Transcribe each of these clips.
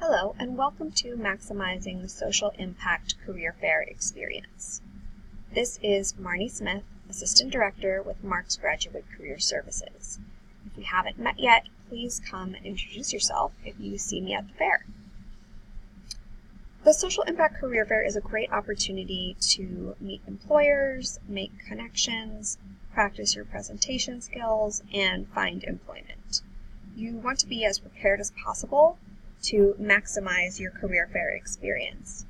Hello, and welcome to Maximizing the Social Impact Career Fair Experience. This is Marny Smith, Assistant Director with Marxe Graduate Career Services. If we haven't met yet, please come and introduce yourself if you see me at the fair. The Social Impact Career Fair is a great opportunity to meet employers, make connections, practice your presentation skills, and find employment. You want to be as prepared as possible to maximize your career fair experience.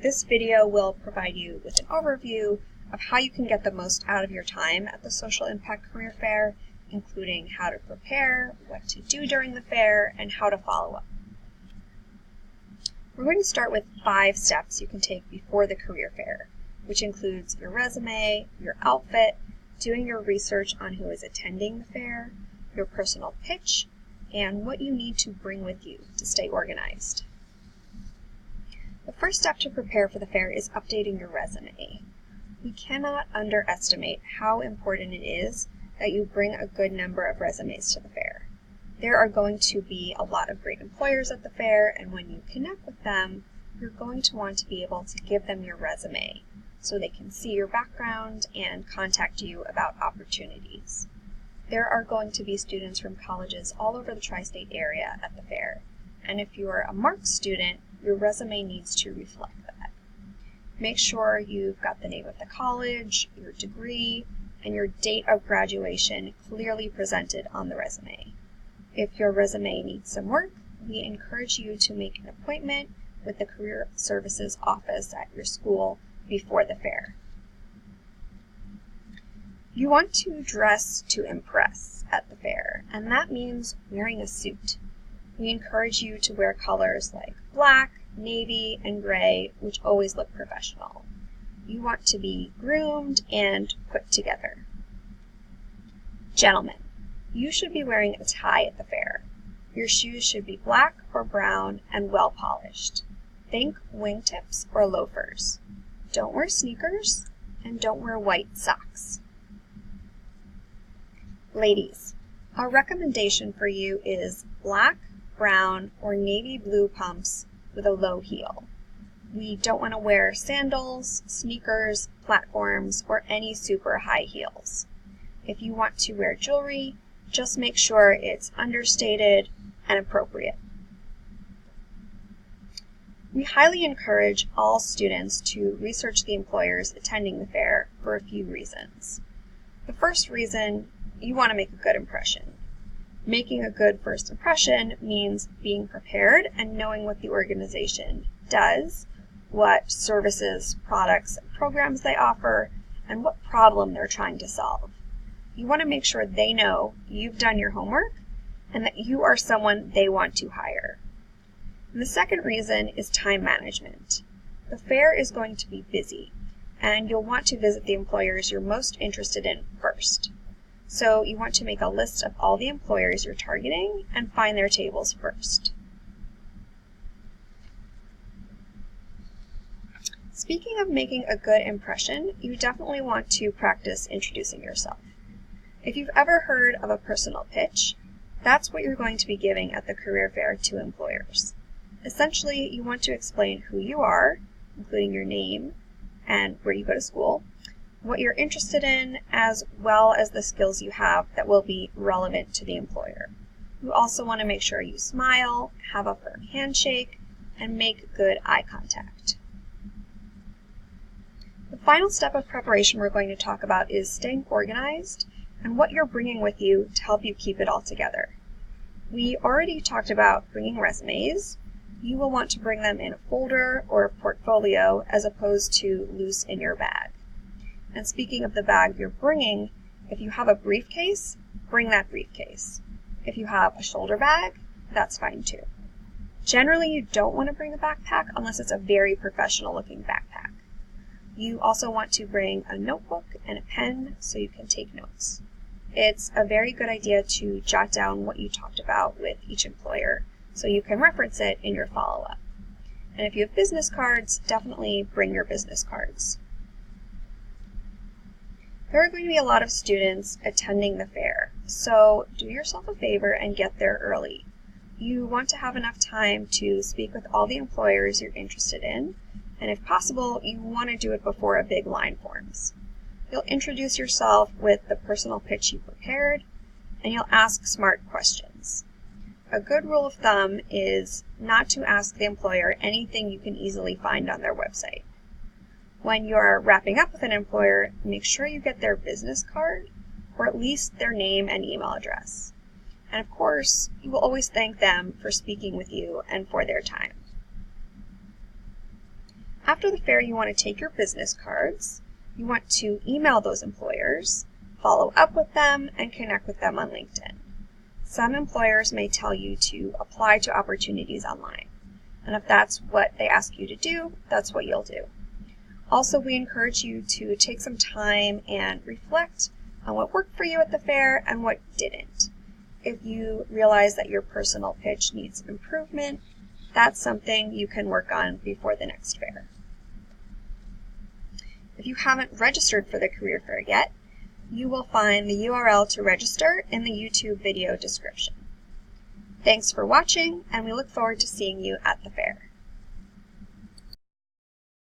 This video will provide you with an overview of how you can get the most out of your time at the Social Impact Career Fair, including how to prepare, what to do during the fair, and how to follow up. We're going to start with 5 steps you can take before the career fair, which includes your resume, your outfit, doing your research on who is attending the fair, your personal pitch, and what you need to bring with you to stay organized. The first step to prepare for the fair is updating your resume. We cannot underestimate how important it is that you bring a good number of resumes to the fair. There are going to be a lot of great employers at the fair, and when you connect with them, you're going to want to be able to give them your resume so they can see your background and contact you about opportunities. There are going to be students from colleges all over the tri-state area at the fair, and if you are a Marxe student, your resume needs to reflect that. Make sure you've got the name of the college, your degree, and your date of graduation clearly presented on the resume. If your resume needs some work, we encourage you to make an appointment with the Career Services office at your school before the fair. You want to dress to impress at the fair, and that means wearing a suit. We encourage you to wear colors like black, navy, and gray, which always look professional. You want to be groomed and put together. Gentlemen, you should be wearing a tie at the fair. Your shoes should be black or brown and well polished. Think wingtips or loafers. Don't wear sneakers, and don't wear white socks. Ladies, our recommendation for you is black, brown, or navy blue pumps with a low heel. We don't want to wear sandals, sneakers, platforms, or any super high heels. If you want to wear jewelry, just make sure it's understated and appropriate. We highly encourage all students to research the employers attending the fair for a few reasons. The first reason, you want to make a good impression. Making a good first impression means being prepared and knowing what the organization does, what services, products, and programs they offer, and what problem they're trying to solve. You want to make sure they know you've done your homework and that you are someone they want to hire. And the second reason is time management. The fair is going to be busy, and you'll want to visit the employers you're most interested in first. So you want to make a list of all the employers you're targeting and find their tables first. Speaking of making a good impression, you definitely want to practice introducing yourself. If you've ever heard of a personal pitch, that's what you're going to be giving at the career fair to employers. Essentially, you want to explain who you are, including your name and where you go to school, what you're interested in, as well as the skills you have that will be relevant to the employer. You also want to make sure you smile, have a firm handshake, and make good eye contact. The final step of preparation we're going to talk about is staying organized and what you're bringing with you to help you keep it all together. We already talked about bringing resumes. You will want to bring them in a folder or a portfolio as opposed to loose in your bag. And speaking of the bag you're bringing, if you have a briefcase, bring that briefcase. If you have a shoulder bag, that's fine too. Generally, you don't want to bring a backpack unless it's a very professional looking backpack. You also want to bring a notebook and a pen so you can take notes. It's a very good idea to jot down what you talked about with each employer so you can reference it in your follow-up. And if you have business cards, definitely bring your business cards. There are going to be a lot of students attending the fair, so do yourself a favor and get there early. you want to have enough time to speak with all the employers you're interested in, and if possible, you want to do it before a big line forms. You'll introduce yourself with the personal pitch you prepared, and you'll ask smart questions. A good rule of thumb is not to ask the employer anything you can easily find on their website. When you're wrapping up with an employer, make sure you get their business card, or at least their name and email address. And of course, you will always thank them for speaking with you and for their time. After the fair, you want to take your business cards, you want to email those employers, follow up with them, and connect with them on LinkedIn. Some employers may tell you to apply to opportunities online, and if that's what they ask you to do, that's what you'll do. Also, we encourage you to take some time and reflect on what worked for you at the fair and what didn't. If you realize that your personal pitch needs improvement, that's something you can work on before the next fair. If you haven't registered for the career fair yet, you will find the URL to register in the YouTube video description. Thanks for watching, and we look forward to seeing you at the fair.